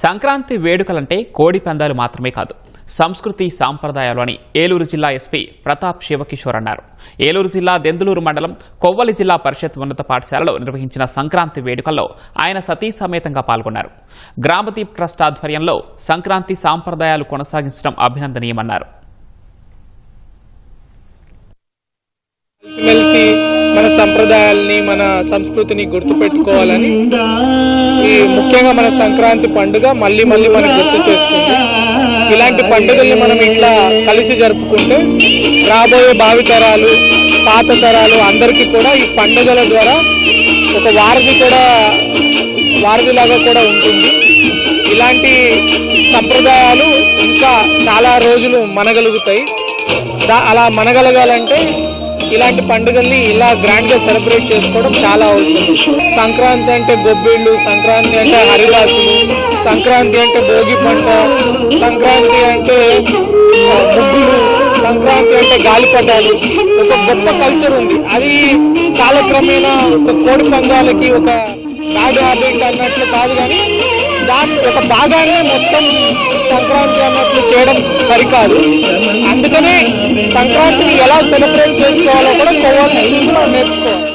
సంక్రాంతి వేడుకలంటే కోడి పందాలు మాత్రమే కాదు, సంస్కృతి సాంప్రదాయాలు అని ఏలూరు జిల్లా ఎస్పీ ప్రతాప్ శివకిషోర్ అన్నారు. ఏలూరు జిల్లా దెందులూరు మండలం కొవ్వలి జిల్లా పరిషత్ ఉన్నత పాఠశాలలో నిర్వహించిన సంక్రాంతి వేడుకల్లో ఆయన సతీ సమేతంగా పాల్గొన్నారు. గ్రామదీప్ ట్రస్ట్ ఆధ్వర్యంలో సంక్రాంతి సాంప్రదాయాలు కొనసాగించడం అభినందనీయమన్నారు. మన సంప్రదాయాల్ని మన సంస్కృతిని గుర్తుపెట్టుకోవాలని ముఖ్యంగా మన సంక్రాంతి పండుగ మళ్ళీ మనకు గుర్తు చేస్తుంది. ఇలాంటి పండుగల్ని మనం ఇట్లా కలిసి జరుపుకుంటే రాబోయే భావితరాలు పాత తరాలు అందరికీ కూడా ఈ పండుగల ద్వారా ఒక వారధిలాగా కూడా ఉంటుంది. ఇలాంటి సంప్రదాయాలు ఇంకా చాలా రోజులు మనగలుగుతాయి. అలా మనగలగాలంటే ఇలాంటి పండుగల్ని ఇలా గ్రాండ్ గా సెలబ్రేట్ చేసుకోవడం చాలా అవసరం. సంక్రాంతి అంటే గొబ్బిళ్ళు, సంక్రాంతి అంటే హరిదాసులు, సంక్రాంతి అంటే భోగి పంట, సంక్రాంతి అంటే ముగ్గులు, సంక్రాంతి అంటే గాలిపటాలు. ఒక గొప్ప కల్చర్ ఉంది. అది కాలక్రమేణా ఒక కోడి పందాలకి ఒక బ్యాడ్ హ్యాబిట్ అన్నట్లు కాదు, కానీ దాని ఒక భాగాన్ని మొత్తం సంక్రాంతి అన్నట్లు చేయడం సరికాదు. అందుకనే సంక్రాంతిని ఎలా సెలబ్రేట్ చేసుకోవాలో కూడా కొవ్వొత్తి చూసి మనం నేర్చుకోవాలి.